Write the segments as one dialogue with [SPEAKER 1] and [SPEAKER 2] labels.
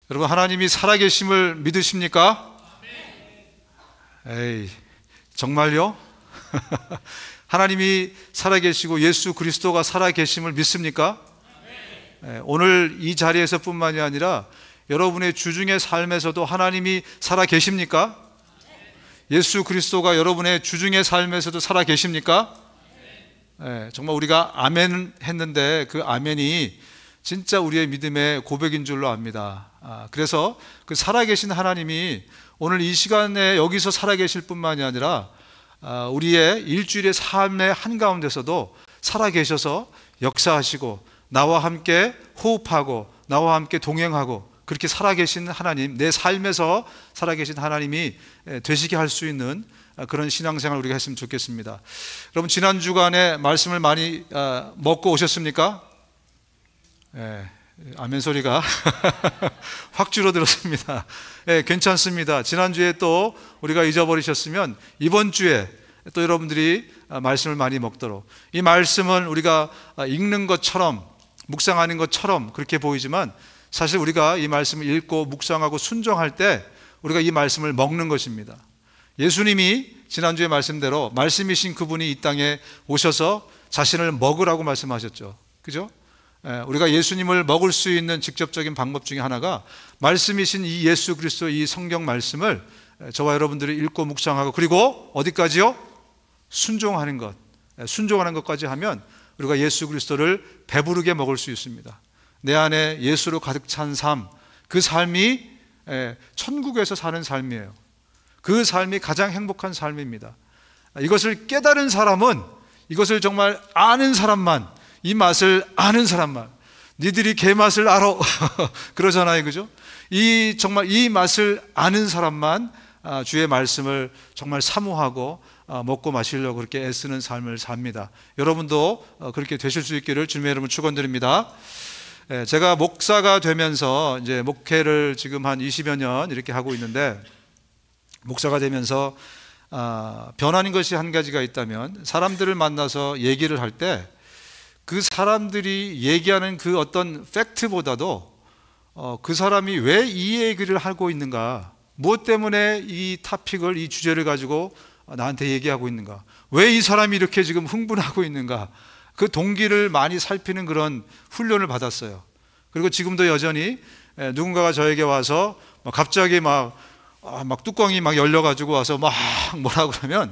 [SPEAKER 1] 여러분, 하나님이 살아계심을 믿으십니까? 에이, 정말요? 하나님이 살아계시고 예수 그리스도가 살아계심을 믿습니까? 오늘 이 자리에서 뿐만이 아니라 여러분의 주중의 삶에서도 하나님이 살아계십니까? 예수 그리스도가 여러분의 주중의 삶에서도 살아계십니까? 정말 우리가 아멘 했는데 그 아멘이 진짜 우리의 믿음의 고백인 줄로 압니다. 그래서 그 살아계신 하나님이 오늘 이 시간에 여기서 살아계실 뿐만이 아니라 우리의 일주일의 삶의 한가운데서도 살아계셔서 역사하시고 나와 함께 호흡하고 나와 함께 동행하고 그렇게 살아계신 하나님, 내 삶에서 살아계신 하나님이 되시게 할 수 있는 그런 신앙생활 우리가 했으면 좋겠습니다. 여러분, 지난 주간에 말씀을 많이 먹고 오셨습니까? 아멘 소리가 확 줄어들었습니다. 괜찮습니다. 지난주에 또 우리가 잊어버리셨으면 이번 주에 또 여러분들이 말씀을 많이 먹도록, 이 말씀은 우리가 읽는 것처럼 묵상하는 것처럼 그렇게 보이지만 사실 우리가 이 말씀을 읽고 묵상하고 순종할 때 우리가 이 말씀을 먹는 것입니다. 예수님이 지난주에 말씀대로 말씀이신 그분이 이 땅에 오셔서 자신을 먹으라고 말씀하셨죠. 그죠? 우리가 예수님을 먹을 수 있는 직접적인 방법 중에 하나가 말씀이신 이 예수 그리스도 이 성경 말씀을 저와 여러분들이 읽고 묵상하고 그리고 어디까지요? 순종하는 것. 순종하는 것까지 하면 우리가 예수 그리스도를 배부르게 먹을 수 있습니다. 내 안에 예수로 가득 찬 삶, 그 삶이 천국에서 사는 삶이에요. 그 삶이 가장 행복한 삶입니다. 이것을 깨달은 사람은, 이것을 정말 아는 사람만, 이 맛을 아는 사람만, 니들이 개 맛을 알아 그러잖아요, 그죠? 정말 이 맛을 아는 사람만 주의 말씀을 정말 사모하고 먹고 마시려고 그렇게 애쓰는 삶을 삽니다. 여러분도 그렇게 되실 수 있기를 주님의 이름으로 축원드립니다. 제가 목사가 되면서 이제 목회를 지금 한 20여 년 이렇게 하고 있는데, 목사가 되면서 변하는 것이 한 가지가 있다면, 사람들을 만나서 얘기를 할 때 그 사람들이 얘기하는 그 어떤 팩트보다도 그 사람이 왜 이 얘기를 하고 있는가, 무엇 때문에 이 토픽을, 이 주제를 가지고 나한테 얘기하고 있는가, 왜 이 사람이 이렇게 지금 흥분하고 있는가, 그 동기를 많이 살피는 그런 훈련을 받았어요. 그리고 지금도 여전히 누군가가 저에게 와서 갑자기 막 뚜껑이 막 열려가지고 와서 막 뭐라고 그러면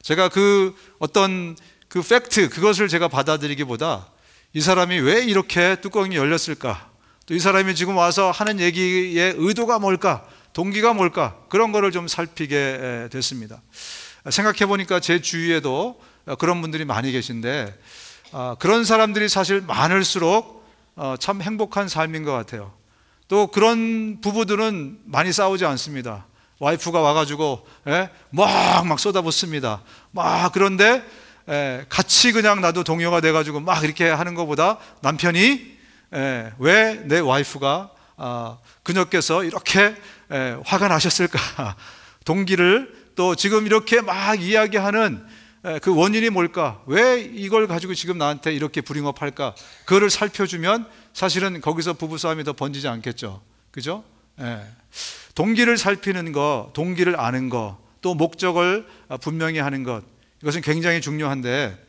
[SPEAKER 1] 제가 그 어떤 그 팩트, 그것을 제가 받아들이기보다 이 사람이 왜 이렇게 뚜껑이 열렸을까, 또 이 사람이 지금 와서 하는 얘기의 의도가 뭘까, 동기가 뭘까, 그런 거를 좀 살피게 됐습니다. 생각해 보니까 제 주위에도 그런 분들이 많이 계신데, 그런 사람들이 사실 많을수록 참 행복한 삶인 것 같아요. 또 그런 부부들은 많이 싸우지 않습니다. 와이프가 와가지고 막 쏟아붓습니다. 그런데 같이 그냥 나도 동요가 돼가지고 막 이렇게 하는 것보다 남편이 왜 내 와이프가 그녀께서 이렇게 화가 나셨을까, 동기를 또 지금 이렇게 막 이야기하는 그 원인이 뭘까, 왜 이걸 가지고 지금 나한테 이렇게 불잉업할까, 그거를 살펴주면 사실은 거기서 부부싸움이 더 번지지 않겠죠. 그죠? 동기를 살피는 거, 동기를 아는 거, 또 목적을 분명히 하는 것, 이것은 굉장히 중요한데,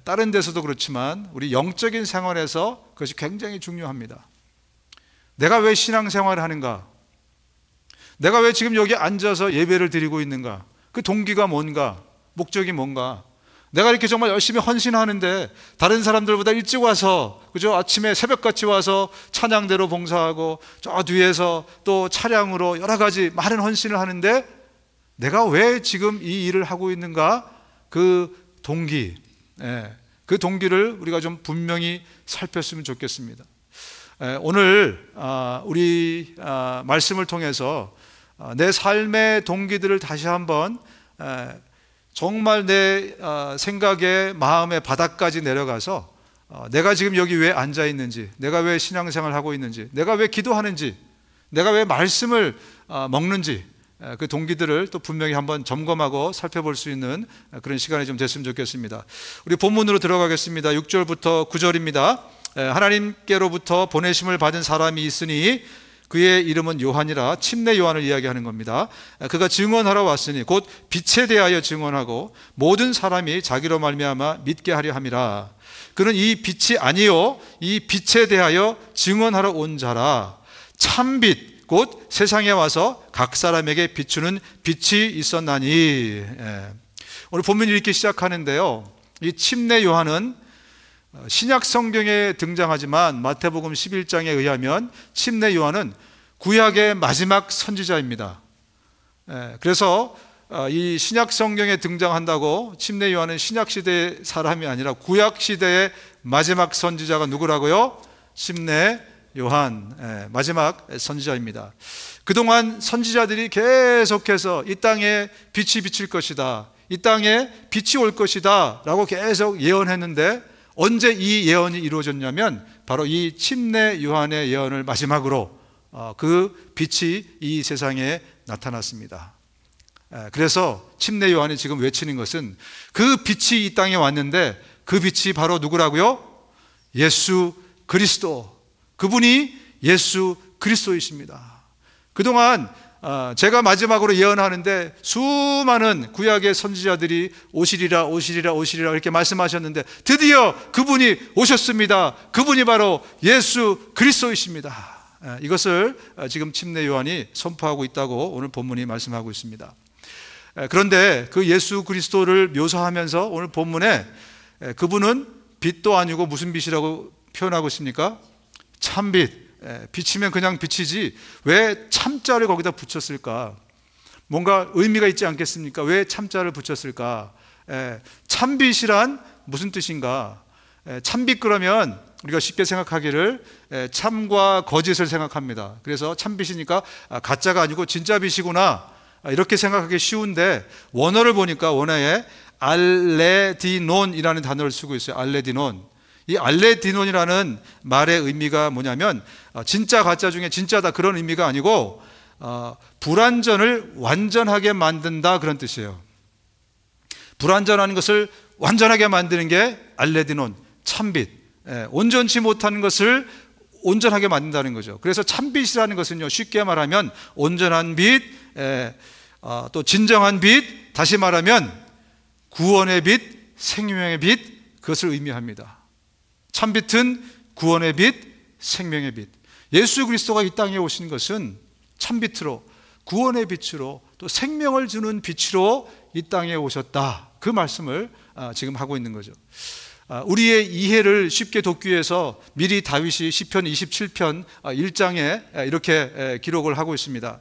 [SPEAKER 1] 다른 데서도 그렇지만 우리 영적인 생활에서 그것이 굉장히 중요합니다. 내가 왜 신앙생활을 하는가, 내가 왜 지금 여기 앉아서 예배를 드리고 있는가, 그 동기가 뭔가, 목적이 뭔가. 내가 이렇게 정말 열심히 헌신하는데 다른 사람들보다 일찍 와서, 그죠? 아침에 새벽같이 와서 찬양대로 봉사하고 저 뒤에서 또 차량으로 여러 가지 많은 헌신을 하는데 내가 왜 지금 이 일을 하고 있는가, 그 동기, 그 동기를 우리가 좀 분명히 살폈으면 좋겠습니다. 오늘 우리 말씀을 통해서 내 삶의 동기들을 다시 한번 정말 내 생각의 마음의 바닥까지 내려가서 내가 지금 여기 왜 앉아 있는지, 내가 왜 신앙생활을 하고 있는지, 내가 왜 기도하는지, 내가 왜 말씀을 먹는지, 그 동기들을 또 분명히 한번 점검하고 살펴볼 수 있는 그런 시간이 좀 됐으면 좋겠습니다. 우리 본문으로 들어가겠습니다. 6절부터 9절입니다. 하나님께로부터 보내심을 받은 사람이 있으니 그의 이름은 요한이라 침례 요한을 이야기하는 겁니다. 그가 증언하러 왔으니 곧 빛에 대하여 증언하고 모든 사람이 자기로 말미암아 믿게 하려 함이라. 그는 이 빛이 아니요 이 빛에 대하여 증언하러 온 자라. 참빛 곧 세상에 와서 각 사람에게 비추는 빛이 있었나니. 오늘 본문이 이렇게 시작하는데요, 이 침례 요한은 신약 성경에 등장하지만 마태복음 11장에 의하면 침례 요한은 구약의 마지막 선지자입니다. 그래서 이 신약 성경에 등장한다고 침례 요한은 신약 시대의 사람이 아니라 구약 시대의 마지막 선지자가 누구라고요? 침례 요한, 마지막 선지자입니다. 그동안 선지자들이 계속해서 이 땅에 빛이 비칠 것이다, 이 땅에 빛이 올 것이다 라고 계속 예언했는데 언제 이 예언이 이루어졌냐면 바로 이 침례 요한의 예언을 마지막으로 그 빛이 이 세상에 나타났습니다. 그래서 침례 요한이 지금 외치는 것은 그 빛이 이 땅에 왔는데 그 빛이 바로 누구라고요? 예수 그리스도, 그분이 예수 그리스도이십니다. 그동안 제가 마지막으로 예언하는데 수많은 구약의 선지자들이 오시리라 오시리라 오시리라 이렇게 말씀하셨는데 드디어 그분이 오셨습니다. 그분이 바로 예수 그리스도이십니다. 이것을 지금 침례 요한이 선포하고 있다고 오늘 본문이 말씀하고 있습니다. 그런데 그 예수 그리스도를 묘사하면서 오늘 본문에 그분은 빛도 아니고 무슨 빛이라고 표현하고 있습니까? 참빛. 빛이면 그냥 빛이지 왜 참자를 거기다 붙였을까? 뭔가 의미가 있지 않겠습니까? 왜 참자를 붙였을까? 참빛이란 무슨 뜻인가? 참빛 그러면 우리가 쉽게 생각하기를 참과 거짓을 생각합니다. 그래서 참빛이니까 가짜가 아니고 진짜 빛이구나 이렇게 생각하기 쉬운데 원어를 보니까 원어에 알레디논이라는 단어를 쓰고 있어요. 알레디논. 이 알레디논이라는 말의 의미가 뭐냐면 진짜 가짜 중에 진짜다 그런 의미가 아니고 불완전을 완전하게 만든다 그런 뜻이에요. 불완전한 것을 완전하게 만드는 게 알레디논, 참빛. 온전치 못하는 것을 온전하게 만든다는 거죠. 그래서 참빛이라는 것은요, 쉽게 말하면 온전한 빛, 또 진정한 빛, 다시 말하면 구원의 빛, 생명의 빛, 그것을 의미합니다. 참빛은 구원의 빛, 생명의 빛. 예수 그리스도가 이 땅에 오신 것은 참빛으로, 구원의 빛으로, 또 생명을 주는 빛으로 이 땅에 오셨다. 그 말씀을 지금 하고 있는 거죠. 우리의 이해를 쉽게 돕기 위해서 미리 다윗이 시편 27편 1장에 이렇게 기록을 하고 있습니다.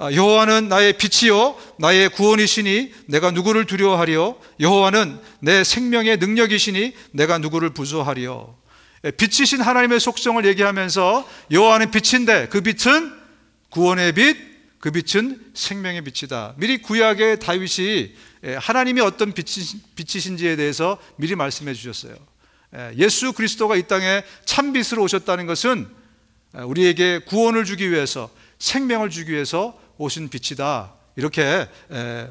[SPEAKER 1] 여호와는 나의 빛이요 나의 구원이시니 내가 누구를 두려워하리요? 여호와는 내 생명의 능력이시니 내가 누구를 부조하리요? 빛이신 하나님의 속성을 얘기하면서 여호와는 빛인데 그 빛은 구원의 빛, 그 빛은 생명의 빛이다. 미리 구약의 다윗이 하나님이 어떤 빛이신지에 대해서 미리 말씀해 주셨어요. 예수 그리스도가 이 땅에 참빛으로 오셨다는 것은 우리에게 구원을 주기 위해서, 생명을 주기 위해서 오신 빛이다. 이렇게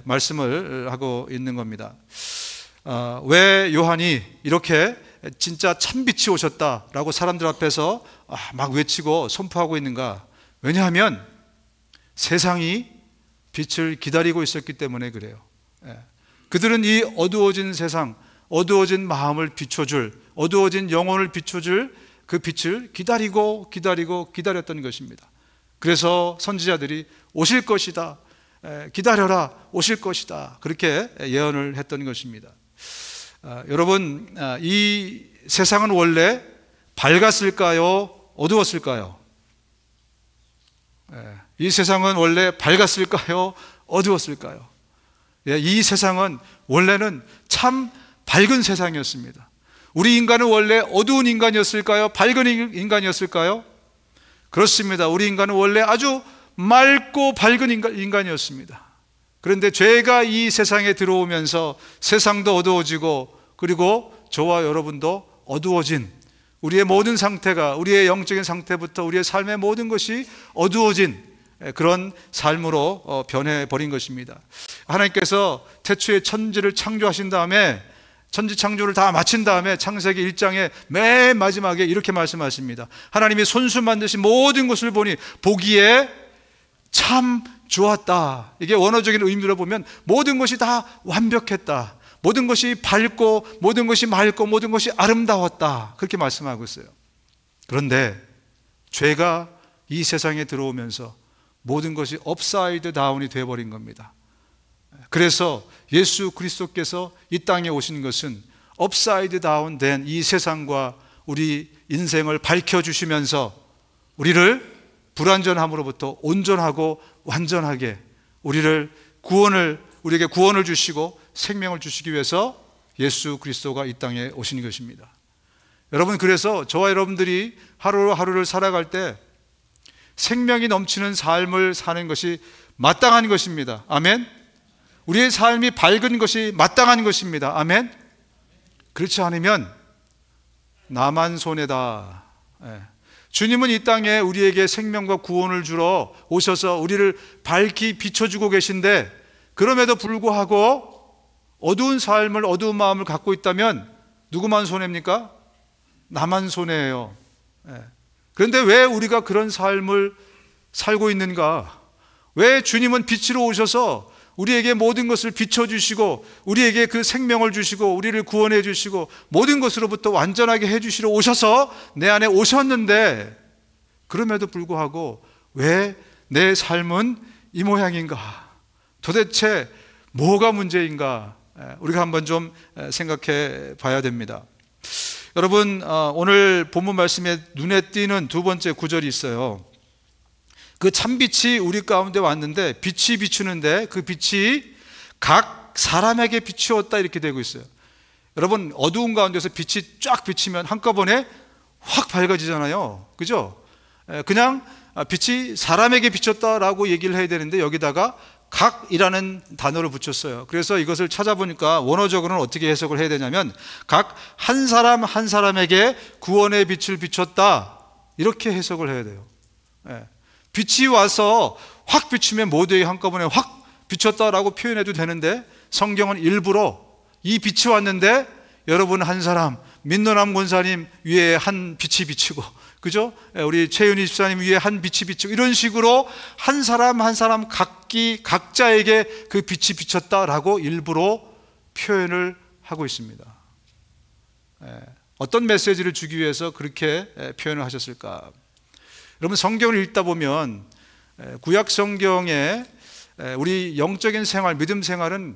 [SPEAKER 1] 말씀을 하고 있는 겁니다. 왜 요한이 이렇게 진짜 참빛이 오셨다라고 사람들 앞에서 막 외치고 선포하고 있는가? 왜냐하면 세상이 빛을 기다리고 있었기 때문에 그래요. 그들은 이 어두워진 세상, 어두워진 마음을 비춰줄, 어두워진 영혼을 비춰줄 그 빛을 기다렸던 것입니다. 그래서 선지자들이 오실 것이다, 기다려라, 오실 것이다, 그렇게 예언을 했던 것입니다. 여러분, 이 세상은 원래 밝았을까요? 어두웠을까요? 이 세상은 원래 밝았을까요? 어두웠을까요? 이 세상은 원래는 참 밝은 세상이었습니다. 우리 인간은 원래 어두운 인간이었을까요? 밝은 인간이었을까요? 그렇습니다. 우리 인간은 원래 아주 맑고 밝은 인간이었습니다. 그런데 죄가 이 세상에 들어오면서 세상도 어두워지고 그리고 저와 여러분도 어두워진, 우리의 모든 상태가, 우리의 영적인 상태부터 우리의 삶의 모든 것이 어두워진 그런 삶으로 변해버린 것입니다. 하나님께서 태초에 천지를 창조하신 다음에 천지 창조를 다 마친 다음에 창세기 1장의 맨 마지막에 이렇게 말씀하십니다. 하나님이 손수 만드신 모든 것을 보니 보기에 참 좋았다. 이게 원어적인 의미로 보면 모든 것이 다 완벽했다, 모든 것이 밝고 모든 것이 맑고 모든 것이 아름다웠다, 그렇게 말씀하고 있어요. 그런데 죄가 이 세상에 들어오면서 모든 것이 업사이드 다운이 되어버린 겁니다. 그래서 예수 그리스도께서 이 땅에 오신 것은 업사이드 다운 된 이 세상과 우리 인생을 밝혀주시면서 우리를 불완전함으로부터 온전하고 완전하게 우리에게 구원을 주시고 생명을 주시기 위해서 예수 그리스도가 이 땅에 오신 것입니다. 여러분, 그래서 저와 여러분들이 하루하루를 살아갈 때 생명이 넘치는 삶을 사는 것이 마땅한 것입니다. 아멘. 우리의 삶이 밝은 것이 마땅한 것입니다. 아멘. 그렇지 않으면 나만 손해다. 주님은 이 땅에 우리에게 생명과 구원을 주러 오셔서 우리를 밝히 비춰주고 계신데, 그럼에도 불구하고 어두운 삶을, 어두운 마음을 갖고 있다면 누구만 손해입니까? 나만 손해예요. 그런데 왜 우리가 그런 삶을 살고 있는가? 왜 주님은 빛으로 오셔서 우리에게 모든 것을 비춰주시고 우리에게 그 생명을 주시고 우리를 구원해 주시고 모든 것으로부터 완전하게 해주시러 오셔서 내 안에 오셨는데, 그럼에도 불구하고 왜 내 삶은 이 모양인가? 도대체 뭐가 문제인가? 우리가 한번 좀 생각해 봐야 됩니다. 여러분, 오늘 본문 말씀에 눈에 띄는 두 번째 구절이 있어요. 그 참빛이 우리 가운데 왔는데 빛이 비추는데 그 빛이 각 사람에게 비추었다, 이렇게 되고 있어요. 여러분, 어두운 가운데서 빛이 쫙 비치면 한꺼번에 확 밝아지잖아요. 그죠? 그냥 빛이 사람에게 비쳤다라고 얘기를 해야 되는데 여기다가 각이라는 단어를 붙였어요. 그래서 이것을 찾아보니까 원어적으로는 어떻게 해석을 해야 되냐면 각 한 사람 한 사람에게 구원의 빛을 비췄다, 이렇게 해석을 해야 돼요. 빛이 와서 확 비추면 모두에게 한꺼번에 확 비췄다라고 표현해도 되는데, 성경은 일부러 이 빛이 왔는데 여러분 한 사람, 민노남 권사님 위에 한 빛이 비치고, 그죠? 우리 최윤희 집사님 위에 한 빛이 비치고, 이런 식으로 한 사람 한 사람 각자에게 그 빛이 비쳤다라고 일부러 표현을 하고 있습니다. 어떤 메시지를 주기 위해서 그렇게 표현을 하셨을까? 여러분, 성경을 읽다 보면 구약 성경에 우리 영적인 생활, 믿음 생활은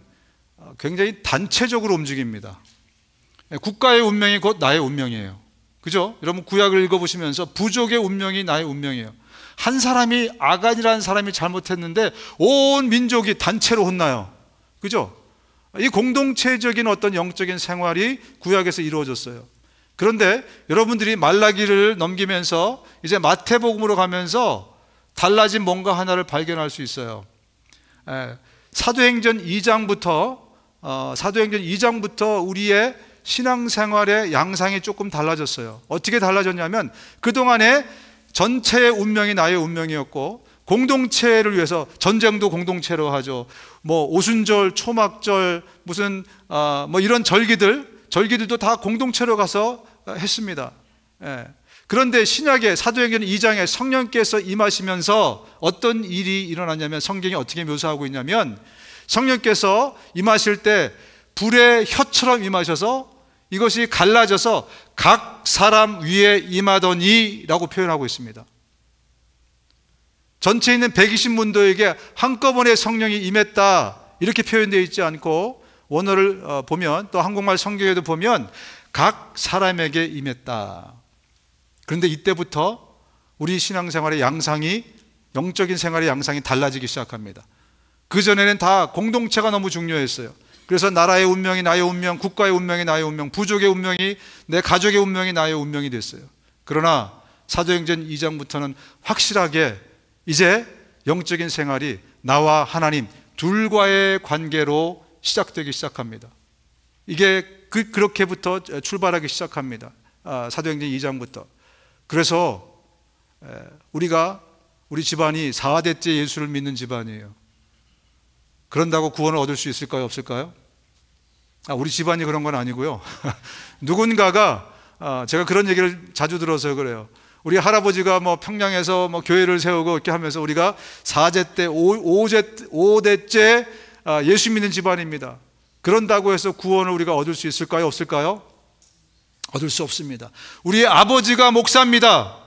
[SPEAKER 1] 굉장히 단체적으로 움직입니다. 국가의 운명이 곧 나의 운명이에요. 그죠? 여러분, 구약을 읽어보시면서 부족의 운명이 나의 운명이에요. 한 사람이, 아간이라는 사람이 잘못했는데 온 민족이 단체로 혼나요. 그죠? 이 공동체적인 어떤 영적인 생활이 구약에서 이루어졌어요. 그런데 여러분들이 말라기를 넘기면서 이제 마태복음으로 가면서 달라진 뭔가 하나를 발견할 수 있어요. 사도행전 2장부터 우리의 신앙생활의 양상이 조금 달라졌어요. 어떻게 달라졌냐면, 그동안에 전체의 운명이 나의 운명이었고, 공동체를 위해서 전쟁도 공동체로 하죠. 뭐 오순절, 초막절, 무슨 뭐 이런 절기들도 다 공동체로 가서 했습니다. 그런데 신약의 사도행전 2장에 성령께서 임하시면서 어떤 일이 일어났냐면, 성경이 어떻게 묘사하고 있냐면, 성령께서 임하실 때 불의 혀처럼 임하셔서 이것이 갈라져서 각 사람 위에 임하더니 라고 표현하고 있습니다. 전체에 있는 120문도에게 한꺼번에 성령이 임했다, 이렇게 표현되어 있지 않고, 원어를 보면, 또 한국말 성경에도 보면 각 사람에게 임했다. 그런데 이때부터 우리 신앙생활의 양상이, 영적인 생활의 양상이 달라지기 시작합니다. 그전에는 다 공동체가 너무 중요했어요. 그래서 나라의 운명이 나의 운명, 국가의 운명이 나의 운명, 부족의 운명이, 내 가족의 운명이 나의 운명이 됐어요. 그러나 사도행전 2장부터는 확실하게 이제 영적인 생활이 나와 하나님 둘과의 관계로 시작되기 시작합니다. 이게 그렇게부터 출발하기 시작합니다. 사도행전 2장부터. 그래서 우리 집안이 4대째 예수를 믿는 집안이에요. 그런다고 구원을 얻을 수 있을까요? 없을까요? 우리 집안이 그런 건 아니고요. 누군가가 제가 그런 얘기를 자주 들어서 그래요. 우리 할아버지가 뭐 평양에서 뭐 교회를 세우고 이렇게 하면서 우리가 4대, 5대째 예수 믿는 집안입니다. 그런다고 해서 구원을 우리가 얻을 수 있을까요? 없을까요? 얻을 수 없습니다. 우리 아버지가 목사입니다.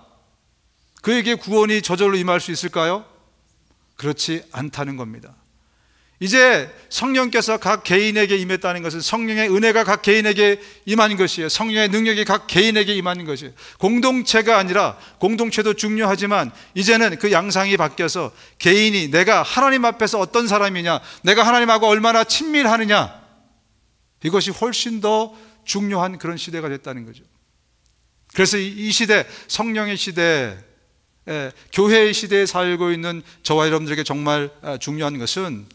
[SPEAKER 1] 그에게 구원이 저절로 임할 수 있을까요? 그렇지 않다는 겁니다. 이제 성령께서 각 개인에게 임했다는 것은 성령의 은혜가 각 개인에게 임한 것이에요. 성령의 능력이 각 개인에게 임한 것이에요. 공동체가 아니라, 공동체도 중요하지만 이제는 그 양상이 바뀌어서 개인이 내가 하나님 앞에서 어떤 사람이냐, 내가 하나님하고 얼마나 친밀하느냐, 이것이 훨씬 더 중요한 그런 시대가 됐다는 거죠. 그래서 이 시대, 성령의 시대, 교회의 시대에 살고 있는 저와 여러분들에게 정말 중요한 것은,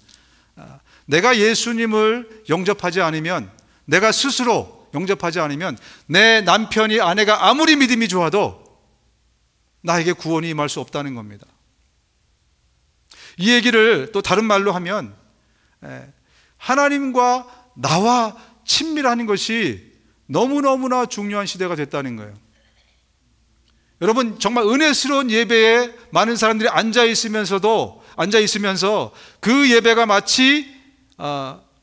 [SPEAKER 1] 내가 예수님을 영접하지 않으면, 내가 스스로 영접하지 않으면 내 남편이, 아내가 아무리 믿음이 좋아도 나에게 구원이 임할 수 없다는 겁니다. 이 얘기를 또 다른 말로 하면, 하나님과 나와 친밀하는 것이 너무너무나 중요한 시대가 됐다는 거예요. 여러분, 정말 은혜스러운 예배에 많은 사람들이 앉아 있으면서 그 예배가 마치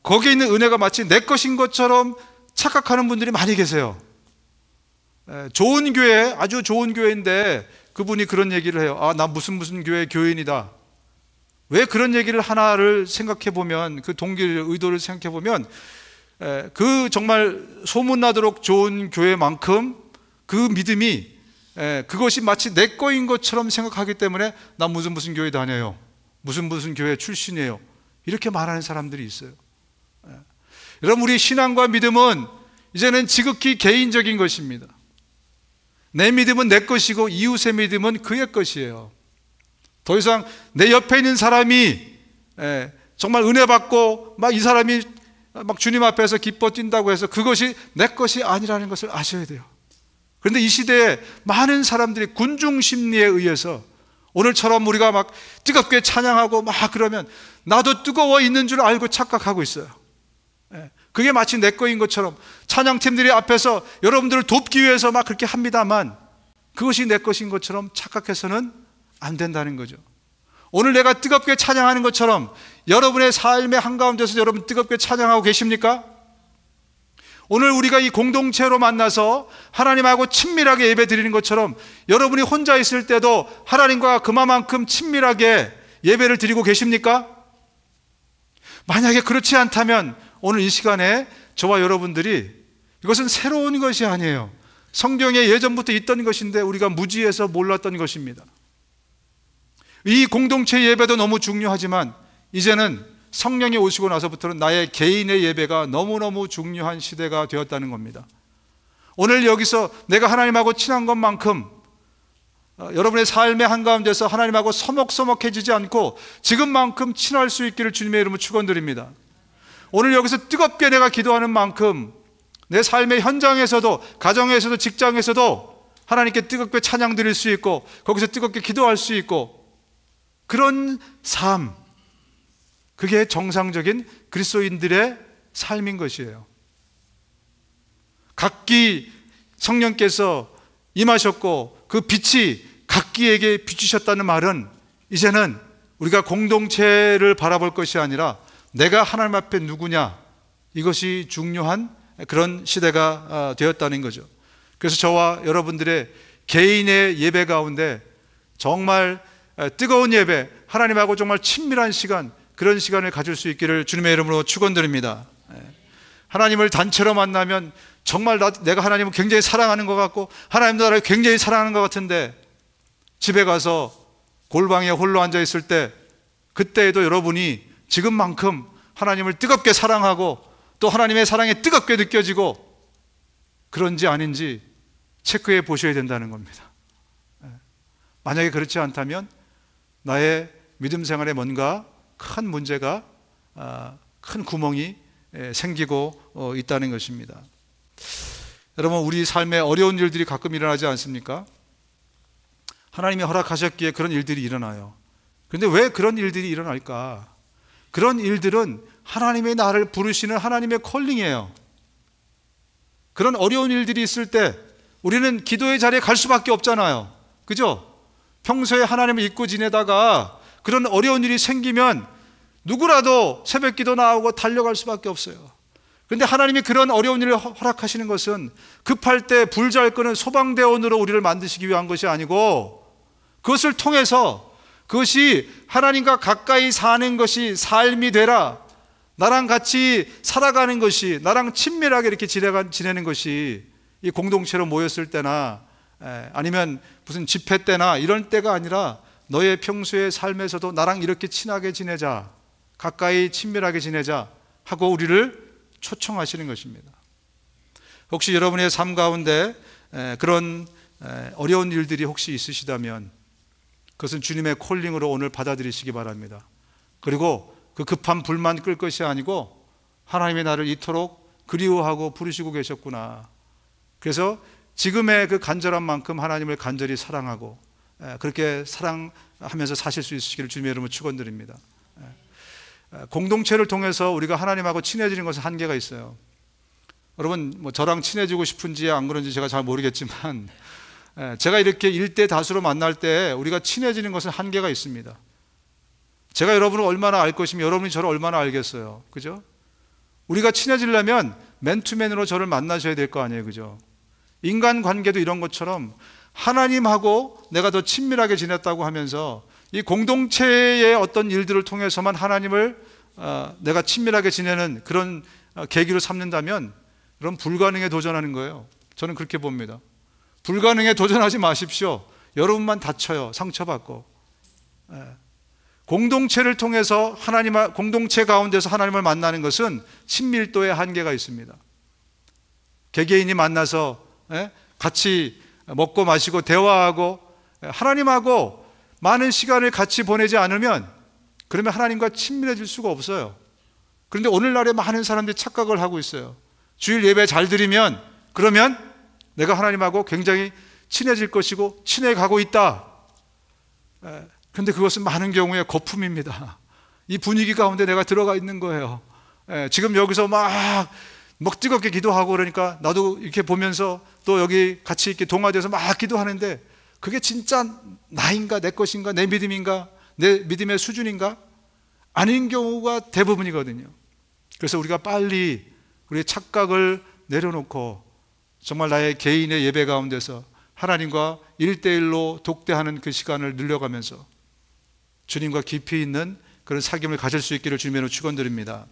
[SPEAKER 1] 거기에 있는 은혜가 마치 내 것인 것처럼 착각하는 분들이 많이 계세요. 좋은 교회, 아주 좋은 교회인데 그분이 그런 얘기를 해요. 나 무슨 교회 교인이다. 왜 그런 얘기를 하나를 생각해 보면, 그 동기를, 의도를 생각해 보면, 그 정말 소문나도록 좋은 교회만큼 그 믿음이, 그것이 마치 내 거인 것처럼 생각하기 때문에 나 무슨 교회 다녀요, 무슨 교회 출신이에요, 이렇게 말하는 사람들이 있어요. 여러분, 우리 신앙과 믿음은 이제는 지극히 개인적인 것입니다. 내 믿음은 내 것이고 이웃의 믿음은 그의 것이에요. 더 이상 내 옆에 있는 사람이 정말 은혜 받고 막 이 사람이 막 주님 앞에서 기뻐 뛴다고 해서 그것이 내 것이 아니라는 것을 아셔야 돼요. 그런데 이 시대에 많은 사람들이 군중 심리에 의해서 오늘처럼 우리가 막 뜨겁게 찬양하고 막 그러면 나도 뜨거워 있는 줄 알고 착각하고 있어요. 그게 마치 내 거인 것처럼 찬양팀들이 앞에서 여러분들을 돕기 위해서 막 그렇게 합니다만 그것이 내 것인 것처럼 착각해서는 안 된다는 거죠. 오늘 내가 뜨겁게 찬양하는 것처럼 여러분의 삶의 한가운데서 여러분 뜨겁게 찬양하고 계십니까? 오늘 우리가 이 공동체로 만나서 하나님하고 친밀하게 예배 드리는 것처럼 여러분이 혼자 있을 때도 하나님과 그만큼 친밀하게 예배를 드리고 계십니까? 만약에 그렇지 않다면 오늘 이 시간에 저와 여러분들이, 이것은 새로운 것이 아니에요. 성경에 예전부터 있던 것인데 우리가 무지해서 몰랐던 것입니다. 이 공동체 예배도 너무 중요하지만 이제는 성령이 오시고 나서부터는 나의 개인의 예배가 너무너무 중요한 시대가 되었다는 겁니다. 오늘 여기서 내가 하나님하고 친한 것만큼 여러분의 삶의 한가운데서 하나님하고 서먹서먹해지지 않고 지금만큼 친할 수 있기를 주님의 이름으로 축원드립니다. 오늘 여기서 뜨겁게 내가 기도하는 만큼 내 삶의 현장에서도, 가정에서도, 직장에서도 하나님께 뜨겁게 찬양 드릴 수 있고 거기서 뜨겁게 기도할 수 있고, 그런 삶, 그게 정상적인 그리스도인들의 삶인 것이에요. 각기 성령께서 임하셨고 그 빛이 각기에게 비추셨다는 말은 이제는 우리가 공동체를 바라볼 것이 아니라 내가 하나님 앞에 누구냐, 이것이 중요한 그런 시대가 되었다는 거죠. 그래서 저와 여러분들의 개인의 예배 가운데 정말 뜨거운 예배, 하나님하고 정말 친밀한 시간, 그런 시간을 가질 수 있기를 주님의 이름으로 축원드립니다. 하나님을 단체로 만나면 정말 내가 하나님을 굉장히 사랑하는 것 같고 하나님도 나를 굉장히 사랑하는 것 같은데 집에 가서 골방에 홀로 앉아 있을 때, 그때에도 여러분이 지금만큼 하나님을 뜨겁게 사랑하고 또 하나님의 사랑이 뜨겁게 느껴지고 그런지 아닌지 체크해 보셔야 된다는 겁니다. 만약에 그렇지 않다면 나의 믿음 생활에 뭔가 큰 문제가, 큰 구멍이 생기고 있다는 것입니다. 여러분, 우리 삶에 어려운 일들이 가끔 일어나지 않습니까? 하나님이 허락하셨기에 그런 일들이 일어나요. 그런데 왜 그런 일들이 일어날까? 그런 일들은 하나님의 나를 부르시는 하나님의 콜링이에요. 그런 어려운 일들이 있을 때 우리는 기도의 자리에 갈 수밖에 없잖아요. 그죠? 평소에 하나님을 잊고 지내다가 그런 어려운 일이 생기면 누구라도 새벽 기도 나오고 달려갈 수밖에 없어요. 그런데 하나님이 그런 어려운 일을 허락하시는 것은 급할 때 불 잘 끄는 소방대원으로 우리를 만드시기 위한 것이 아니고, 그것을 통해서 그것이 하나님과 가까이 사는 것이 삶이 되라, 나랑 같이 살아가는 것이, 나랑 친밀하게 이렇게 지내는 것이 이 공동체로 모였을 때나 아니면 무슨 집회 때나 이런 때가 아니라 너의 평소의 삶에서도 나랑 이렇게 친하게 지내자, 가까이 친밀하게 지내자 하고 우리를 초청하시는 것입니다. 혹시 여러분의 삶 가운데 그런 어려운 일들이 혹시 있으시다면 그것은 주님의 콜링으로 오늘 받아들이시기 바랍니다. 그리고 그 급한 불만 끌 것이 아니고 하나님의 나를 이토록 그리워하고 부르시고 계셨구나. 그래서 지금의 그 간절한 만큼 하나님을 간절히 사랑하고 그렇게 사랑하면서 사실 수 있으시기를 주님의 이름으로 축원드립니다. 공동체를 통해서 우리가 하나님하고 친해지는 것은 한계가 있어요. 여러분 저랑 친해지고 싶은지 안 그런지 제가 잘 모르겠지만 제가 이렇게 일대다수로 만날 때 우리가 친해지는 것은 한계가 있습니다. 제가 여러분을 얼마나 알 것이며 여러분이 저를 얼마나 알겠어요. 그죠? 우리가 친해지려면 맨투맨으로 저를 만나셔야 될 거 아니에요. 그죠? 인간관계도 이런 것처럼 하나님하고 내가 더 친밀하게 지냈다고 하면서 이 공동체의 어떤 일들을 통해서만 하나님을 내가 친밀하게 지내는 그런 계기로 삼는다면 그럼 불가능에 도전하는 거예요. 저는 그렇게 봅니다. 불가능에 도전하지 마십시오. 여러분만 다쳐요. 상처받고. 공동체를 통해서 공동체 가운데서 하나님을 만나는 것은 친밀도의 한계가 있습니다. 개개인이 만나서 같이 먹고 마시고 대화하고 하나님하고 많은 시간을 같이 보내지 않으면 그러면 하나님과 친밀해질 수가 없어요. 그런데 오늘날에 많은 사람들이 착각을 하고 있어요. 주일 예배 잘 드리면 그러면 내가 하나님하고 굉장히 친해질 것이고 친해가고 있다. 그런데 그것은 많은 경우에 거품입니다. 이 분위기 가운데 내가 들어가 있는 거예요. 지금 여기서 막 뜨겁게 기도하고 그러니까 나도 이렇게 보면서 또 여기 같이 이렇게 동화돼서 막 기도하는데 그게 진짜 나인가 내 것인가 내 믿음인가 내 믿음의 수준인가 아닌 경우가 대부분이거든요. 그래서 우리가 빨리 우리의 착각을 내려놓고 정말 나의 개인의 예배 가운데서 하나님과 1대1로 독대하는 그 시간을 늘려가면서 주님과 깊이 있는 그런 사귐을 가질 수 있기를 주님으로 축원드립니다.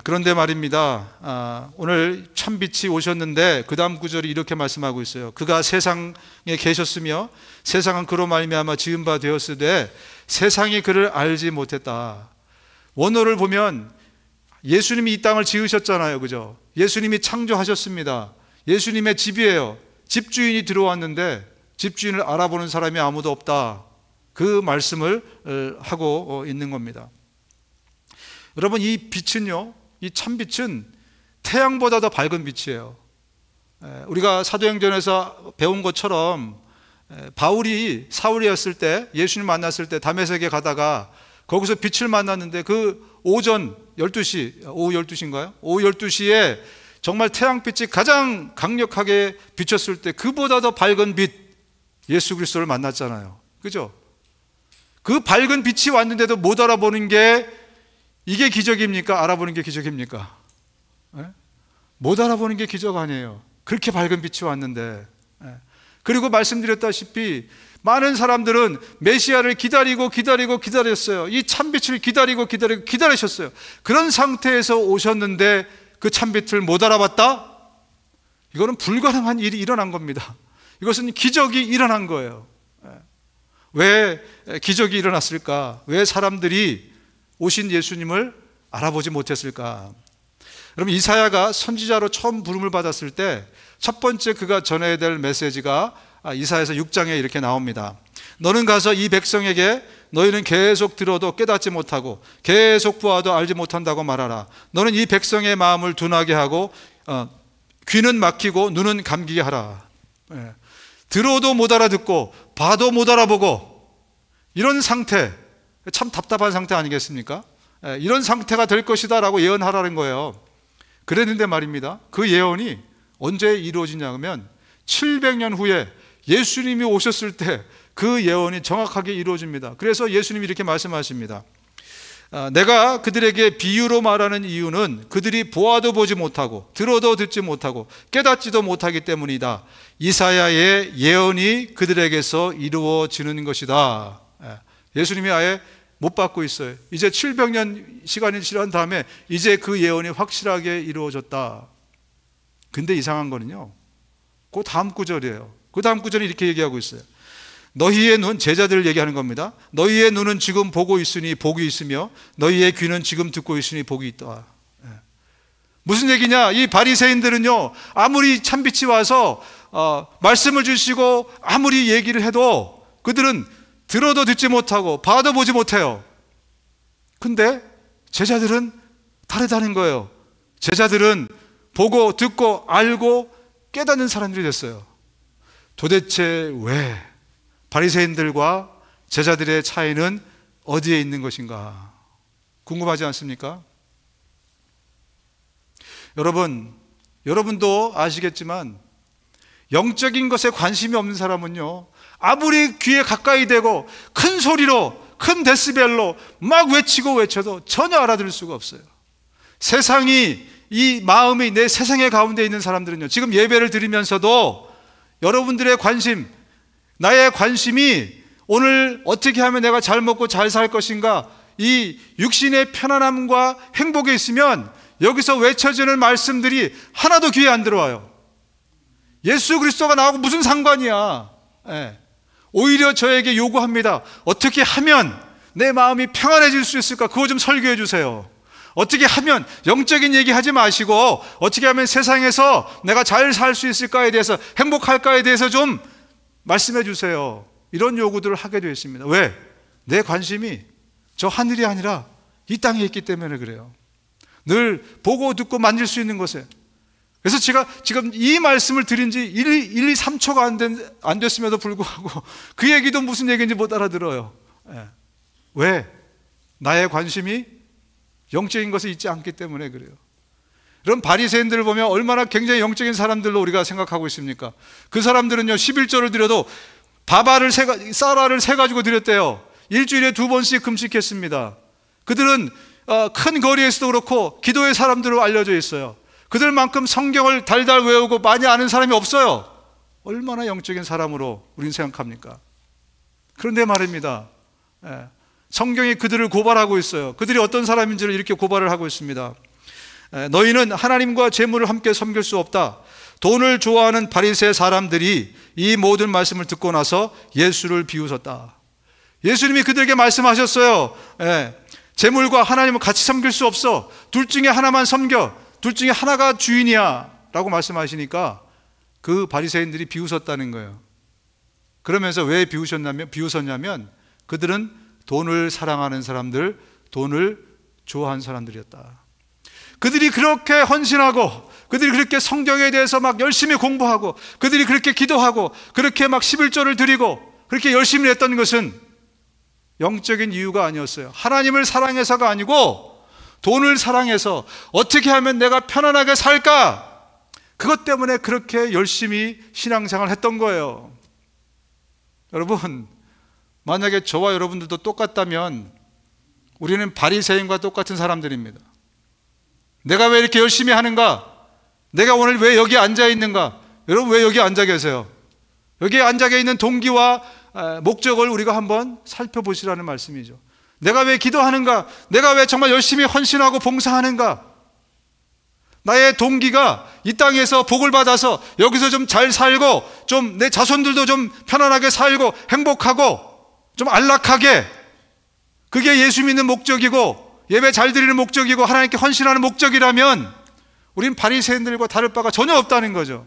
[SPEAKER 1] 그런데 말입니다. 오늘 참빛이 오셨는데 그 다음 구절이 이렇게 말씀하고 있어요. 그가 세상에 계셨으며 세상은 그로 말미암아 지은 바 되었으되 세상이 그를 알지 못했다. 원어를 보면 예수님이 이 땅을 지으셨잖아요. 그죠? 예수님이 창조하셨습니다. 예수님의 집이에요. 집주인이 들어왔는데 집주인을 알아보는 사람이 아무도 없다. 그 말씀을 하고 있는 겁니다. 여러분 이 빛은요, 이 참빛은 태양보다 더 밝은 빛이에요. 우리가 사도행전에서 배운 것처럼 바울이 사울이었을 때 예수님 만났을 때 다메섹에 가다가 거기서 빛을 만났는데 그 오전 12시, 오후 12시인가요? 오후 12시에 정말 태양빛이 가장 강력하게 비쳤을 때 그보다 더 밝은 빛 예수 그리스도를 만났잖아요. 그죠? 그 밝은 빛이 왔는데도 못 알아보는 게 이게 기적입니까? 알아보는 게 기적입니까? 못 알아보는 게 기적 아니에요. 그렇게 밝은 빛이 왔는데. 그리고 말씀드렸다시피 많은 사람들은 메시아를 기다렸어요. 이 참빛을 기다리셨어요. 그런 상태에서 오셨는데 그 참빛을 못 알아봤다? 이거는 불가능한 일이 일어난 겁니다. 이것은 기적이 일어난 거예요. 왜 기적이 일어났을까? 왜 사람들이 오신 예수님을 알아보지 못했을까? 여러분 이사야가 선지자로 처음 부름을 받았을 때 첫 번째 그가 전해야 될 메시지가 이사야서 6장에 이렇게 나옵니다. 너는 가서 이 백성에게 너희는 계속 들어도 깨닫지 못하고 계속 보아도 알지 못한다고 말하라. 너는 이 백성의 마음을 둔하게 하고 귀는 막히고 눈은 감기게 하라. 들어도 못 알아듣고 봐도 못 알아보고 이런 상태, 참 답답한 상태 아니겠습니까? 이런 상태가 될 것이다 라고 예언하라는 거예요. 그랬는데 말입니다, 그 예언이 언제 이루어지냐면 700년 후에 예수님이 오셨을 때 그 예언이 정확하게 이루어집니다. 그래서 예수님이 이렇게 말씀하십니다. 내가 그들에게 비유로 말하는 이유는 그들이 보아도 보지 못하고 들어도 듣지 못하고 깨닫지도 못하기 때문이다. 이사야의 예언이 그들에게서 이루어지는 것이다. 예수님이 아예 못 받고 있어요. 이제 700년 시간이 지난 다음에 이제 그 예언이 확실하게 이루어졌다. 근데 이상한 거는요, 그 다음 구절이에요. 그 다음 구절이 이렇게 얘기하고 있어요. 너희의 눈, 제자들을 얘기하는 겁니다. 너희의 눈은 지금 보고 있으니 복이 있으며 너희의 귀는 지금 듣고 있으니 복이 있다. 무슨 얘기냐? 이 바리새인들은요, 아무리 참빛이 와서 말씀을 주시고 아무리 얘기를 해도 그들은 들어도 듣지 못하고 봐도 보지 못해요. 근데 제자들은 다르다는 거예요. 제자들은 보고 듣고 알고 깨닫는 사람들이 됐어요. 도대체 왜 바리새인들과 제자들의 차이는 어디에 있는 것인가? 궁금하지 않습니까? 여러분도 아시겠지만 영적인 것에 관심이 없는 사람은요, 아무리 귀에 가까이 대고 큰 소리로, 큰 데시벨로 막 외쳐도 전혀 알아들을 수가 없어요. 세상이, 이 마음이 내 세상의 가운데 있는 사람들은요, 지금 예배를 드리면서도 여러분들의 관심, 나의 관심이 오늘 어떻게 하면 내가 잘 먹고 잘 살 것인가, 이 육신의 편안함과 행복에 있으면 여기서 외쳐지는 말씀들이 하나도 귀에 안 들어와요. 예수 그리스도가 나하고 무슨 상관이야. 오히려 저에게 요구합니다. 어떻게 하면 내 마음이 평안해질 수 있을까? 그거 좀 설교해 주세요. 어떻게 하면, 영적인 얘기 하지 마시고 어떻게 하면 세상에서 내가 잘 살 수 있을까에 대해서, 행복할까에 대해서 좀 말씀해 주세요. 이런 요구들을 하게 되어 있습니다. 왜? 내 관심이 저 하늘이 아니라 이 땅에 있기 때문에 그래요. 늘 보고 듣고 만질 수 있는 것에. 그래서 제가 지금 이 말씀을 드린 지 1, 2, 3초가 안 됐음에도 불구하고 그 얘기도 무슨 얘기인지 못 알아들어요. 왜? 나의 관심이 영적인 것에 있지 않기 때문에 그래요. 그럼 바리새인들을 보면 얼마나 굉장히 영적인 사람들로 우리가 생각하고 있습니까? 그 사람들은요, 11조를 드려도 쌀알을 세 가지고 드렸대요. 일주일에 2번씩 금식했습니다. 그들은 큰 거리에서도 그렇고 기도의 사람들로 알려져 있어요. 그들만큼 성경을 달달 외우고 많이 아는 사람이 없어요. 얼마나 영적인 사람으로 우리는 생각합니까? 그런데 말입니다, 성경이 그들을 고발하고 있어요. 그들이 어떤 사람인지를 이렇게 고발을 하고 있습니다. 너희는 하나님과 재물을 함께 섬길 수 없다. 돈을 좋아하는 바리새 사람들이 이 모든 말씀을 듣고 나서 예수를 비웃었다. 예수님이 그들에게 말씀하셨어요. 재물과 하나님을 같이 섬길 수 없어. 둘 중에 하나만 섬겨. 둘 중에 하나가 주인이야 라고 말씀하시니까 그 바리새인들이 비웃었다는 거예요. 그러면서 왜 비웃었냐면 그들은 돈을 사랑하는 사람들, 돈을 좋아하는 사람들이었다. 그들이 그렇게 헌신하고, 그들이 그렇게 성경에 대해서 막 열심히 공부하고, 그들이 그렇게 기도하고, 그렇게 막 11조를 드리고, 그렇게 열심히 했던 것은 영적인 이유가 아니었어요. 하나님을 사랑해서가 아니고 돈을 사랑해서 어떻게 하면 내가 편안하게 살까? 그것 때문에 그렇게 열심히 신앙생활을 했던 거예요. 여러분, 만약에 저와 여러분들도 똑같다면 우리는 바리새인과 똑같은 사람들입니다. 내가 왜 이렇게 열심히 하는가? 내가 오늘 왜 여기 앉아 있는가? 여러분, 왜 여기 앉아 계세요? 여기 앉아 있는 동기와 목적을 우리가 한번 살펴보시라는 말씀이죠. 내가 왜 기도하는가? 내가 왜 정말 열심히 헌신하고 봉사하는가? 나의 동기가 이 땅에서 복을 받아서 여기서 좀 잘 살고, 좀 내 자손들도 좀 편안하게 살고 행복하고 좀 안락하게, 그게 예수 믿는 목적이고 예배 잘 드리는 목적이고 하나님께 헌신하는 목적이라면 우린 바리새인들과 다를 바가 전혀 없다는 거죠.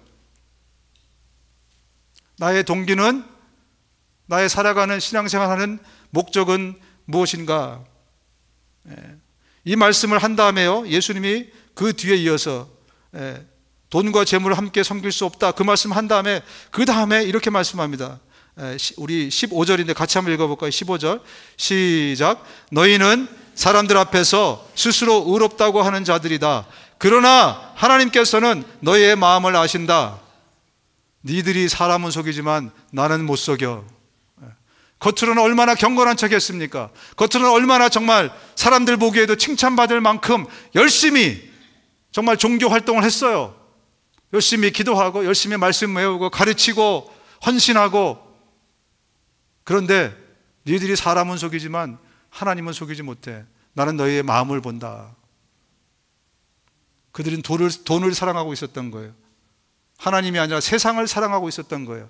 [SPEAKER 1] 나의 동기는, 나의 살아가는 신앙생활하는 목적은 무엇인가? 이 말씀을 한 다음에요, 예수님이 그 뒤에 이어서 돈과 재물을 함께 섬길 수 없다, 그 말씀 한 다음에 그 다음에 이렇게 말씀합니다. 우리 15절인데 같이 한번 읽어볼까요? 15절 시작. 너희는 사람들 앞에서 스스로 의롭다고 하는 자들이다. 그러나 하나님께서는 너희의 마음을 아신다. 니들이 사람은 속이지만 나는 못 속여. 겉으로는 얼마나 경건한 척 했습니까? 겉으로는 얼마나 정말 사람들 보기에도 칭찬받을 만큼 열심히 정말 종교 활동을 했어요. 열심히 기도하고 열심히 말씀 외우고 가르치고 헌신하고. 그런데 너희들이 사람은 속이지만 하나님은 속이지 못해. 나는 너희의 마음을 본다. 그들은 돈을 사랑하고 있었던 거예요. 하나님이 아니라 세상을 사랑하고 있었던 거예요.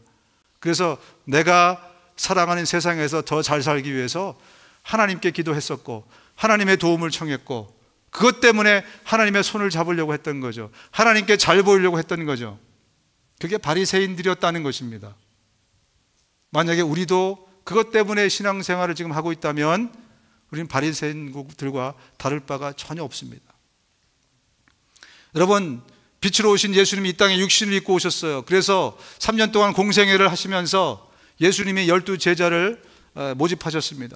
[SPEAKER 1] 그래서 내가 사랑하는 세상에서 더 잘 살기 위해서 하나님께 기도했었고 하나님의 도움을 청했고 그것 때문에 하나님의 손을 잡으려고 했던 거죠. 하나님께 잘 보이려고 했던 거죠. 그게 바리새인들이었다는 것입니다. 만약에 우리도 그것 때문에 신앙생활을 지금 하고 있다면 우리는 바리새인들과 다를 바가 전혀 없습니다. 여러분, 빛으로 오신 예수님이 이 땅에 육신을 입고 오셨어요. 그래서 3년 동안 공생애를 하시면서 예수님이 12제자를 모집하셨습니다.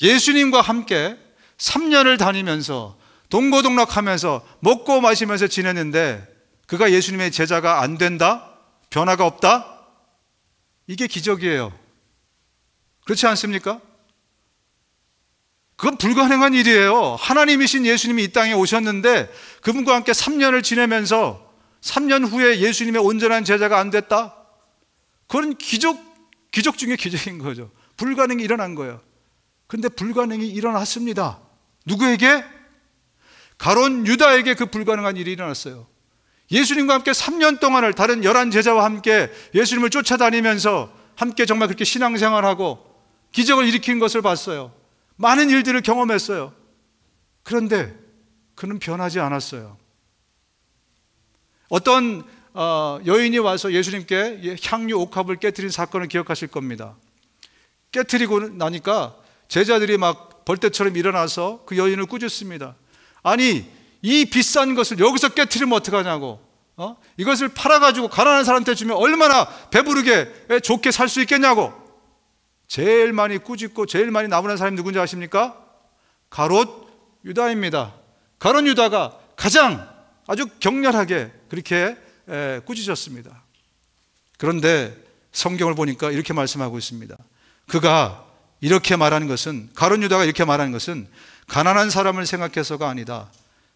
[SPEAKER 1] 예수님과 함께 3년을 다니면서 동고동락하면서 먹고 마시면서 지냈는데 그가 예수님의 제자가 안 된다? 변화가 없다? 이게 기적이에요. 그렇지 않습니까? 그건 불가능한 일이에요. 하나님이신 예수님이 이 땅에 오셨는데 그분과 함께 3년을 지내면서 3년 후에 예수님의 온전한 제자가 안 됐다? 그건 기적 중에 기적인 거죠. 불가능이 일어난 거예요. 근데 불가능이 일어났습니다. 누구에게? 가룟 유다에게 그 불가능한 일이 일어났어요. 예수님과 함께 3년 동안을 다른 11제자와 함께 예수님을 쫓아다니면서 함께 정말 그렇게 신앙생활하고 기적을 일으킨 것을 봤어요. 많은 일들을 경험했어요. 그런데 그는 변하지 않았어요. 어떤 여인이 와서 예수님께 향유 옥합을 깨트린 사건을 기억하실 겁니다. 깨트리고 나니까 제자들이 막 벌떼처럼 일어나서 그 여인을 꾸짖습니다. 아니, 이 비싼 것을 여기서 깨트리면 어떡하냐고. 이것을 팔아가지고 가난한 사람한테 주면 얼마나 배부르게 좋게 살 수 있겠냐고. 제일 많이 꾸짖고 제일 많이 나무란 사람이 누군지 아십니까? 가롯 유다입니다. 가롯 유다가 가장 아주 격렬하게 그렇게 꾸짖었습니다. 그런데 성경을 보니까 이렇게 말씀하고 있습니다. 그가 이렇게 말하는 것은, 가롯 유다가 이렇게 말하는 것은 가난한 사람을 생각해서가 아니다.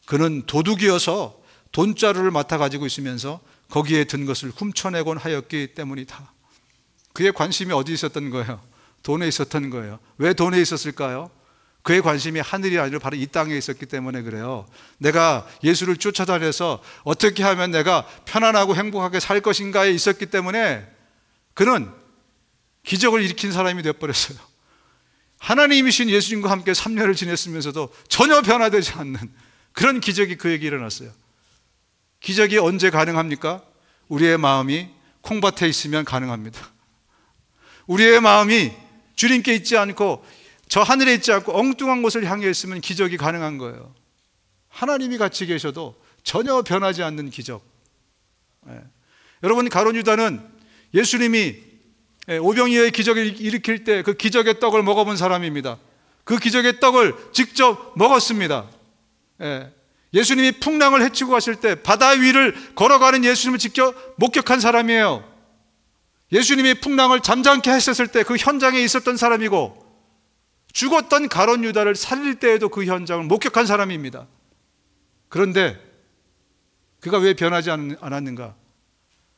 [SPEAKER 1] 그는 도둑이어서 돈자루를 맡아 가지고 있으면서 거기에 든 것을 훔쳐내곤 하였기 때문이다. 그의 관심이 어디 있었던 거예요? 돈에 있었던 거예요. 왜 돈에 있었을까요? 그의 관심이 하늘이 아니라 바로 이 땅에 있었기 때문에 그래요. 내가 예수를 쫓아다녀서 어떻게 하면 내가 편안하고 행복하게 살 것인가에 있었기 때문에 그는 기적을 일으킨 사람이 되어버렸어요. 하나님이신 예수님과 함께 3년을 지냈으면서도 전혀 변화되지 않는 그런 기적이 그에게 일어났어요. 기적이 언제 가능합니까? 우리의 마음이 콩밭에 있으면 가능합니다. 우리의 마음이 주님께 있지 않고 저 하늘에 있지 않고 엉뚱한 곳을 향해 있으면 기적이 가능한 거예요. 하나님이 같이 계셔도 전혀 변하지 않는 기적. 여러분, 가룟 유다는 예수님이 오병이어의 기적을 일으킬 때 그 기적의 떡을 먹어본 사람입니다. 그 기적의 떡을 직접 먹었습니다. 예수님이 풍랑을 헤치고 가실 때 바다 위를 걸어가는 예수님을 직접 목격한 사람이에요. 예수님이 풍랑을 잠잠케 했었을 때 그 현장에 있었던 사람이고 죽었던 가룟 유다를 살릴 때에도 그 현장을 목격한 사람입니다. 그런데 그가 왜 변하지 않았는가?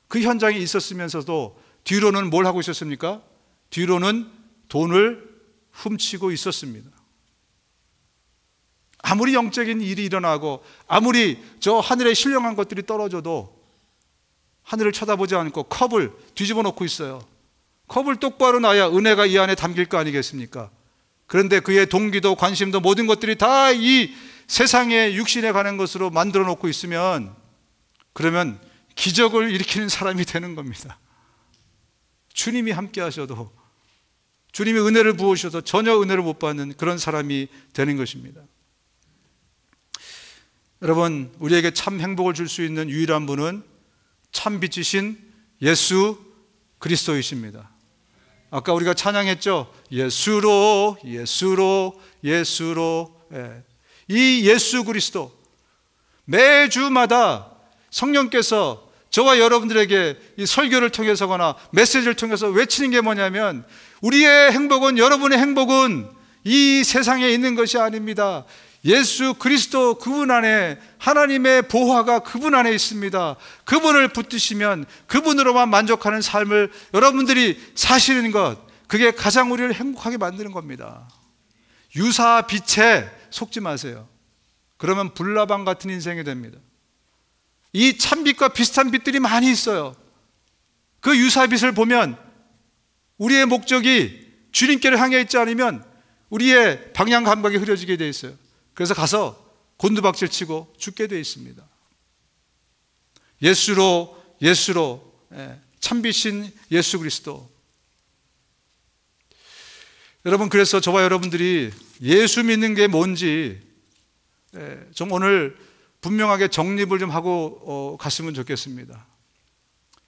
[SPEAKER 1] 그 현장에 있었으면서도 뒤로는 뭘 하고 있었습니까? 뒤로는 돈을 훔치고 있었습니다. 아무리 영적인 일이 일어나고 아무리 저 하늘에 신령한 것들이 떨어져도 하늘을 쳐다보지 않고 컵을 뒤집어 놓고 있어요. 컵을 똑바로 놔야 은혜가 이 안에 담길 거 아니겠습니까? 그런데 그의 동기도 관심도 모든 것들이 다 이 세상의 육신에 관한 것으로 만들어 놓고 있으면 그러면 기적을 일으키는 사람이 되는 겁니다. 주님이 함께 하셔도, 주님이 은혜를 부으셔도 전혀 은혜를 못 받는 그런 사람이 되는 것입니다. 여러분, 우리에게 참 행복을 줄 수 있는 유일한 분은 참 빛이신 예수 그리스도이십니다. 아까 우리가 찬양했죠? 예수로 예수로 예수로. 이 예수 그리스도, 매주마다 성령께서 저와 여러분들에게 이 설교를 통해서거나 메시지를 통해서 외치는 게 뭐냐면, 우리의 행복은, 여러분의 행복은 이 세상에 있는 것이 아닙니다. 예수 그리스도, 그분 안에 하나님의 보화가 그분 안에 있습니다. 그분을 붙드시면 그분으로만 만족하는 삶을 여러분들이 사시는 것, 그게 가장 우리를 행복하게 만드는 겁니다. 유사 빛에 속지 마세요. 그러면 불나방 같은 인생이 됩니다. 이 참빛과 비슷한 빛들이 많이 있어요. 그 유사 빛을 보면 우리의 목적이 주님께를 향해 있지 않으면 우리의 방향 감각이 흐려지게 되어 있어요. 그래서 가서 곤두박질 치고 죽게 되어 있습니다. 예수로 참빛인 예수 그리스도. 여러분, 그래서 저와 여러분들이 예수 믿는 게 뭔지 좀 오늘 분명하게 정립을 좀 하고 갔으면 좋겠습니다.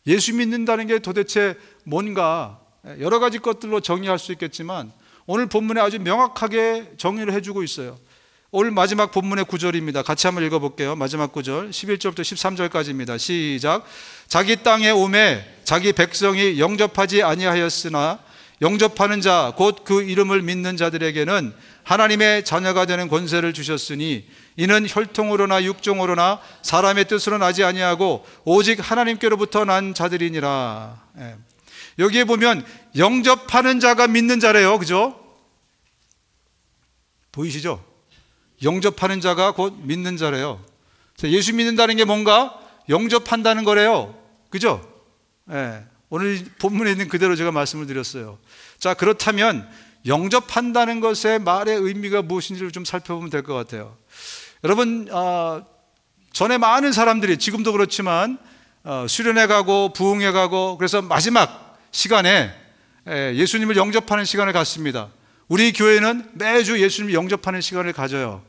[SPEAKER 1] 예수 믿는다는 게 도대체 뭔가, 여러 가지 것들로 정의할 수 있겠지만 오늘 본문에 아주 명확하게 정의를 해주고 있어요. 오늘 마지막 본문의 구절입니다. 같이 한번 읽어볼게요. 마지막 구절 11절부터 13절까지입니다. 시작. 자기 땅에 오매 자기 백성이 영접하지 아니하였으나 영접하는 자 곧 그 이름을 믿는 자들에게는 하나님의 자녀가 되는 권세를 주셨으니 이는 혈통으로나 육종으로나 사람의 뜻으로 나지 아니하고 오직 하나님께로부터 난 자들이니라. 여기에 보면 영접하는 자가 믿는 자래요. 그죠? 보이시죠? 영접하는 자가 곧 믿는 자래요. 예수 믿는다는 게 뭔가 영접한다는 거래요. 그죠? 오늘 본문에 있는 그대로 제가 말씀을 드렸어요. 자, 그렇다면 영접한다는 것의 말의 의미가 무엇인지를 좀 살펴보면 될 것 같아요. 여러분, 전에 많은 사람들이, 지금도 그렇지만 수련회 가고 부흥회 가고, 그래서 마지막 시간에 예수님을 영접하는 시간을 갖습니다. 우리 교회는 매주 예수님을 영접하는 시간을 가져요.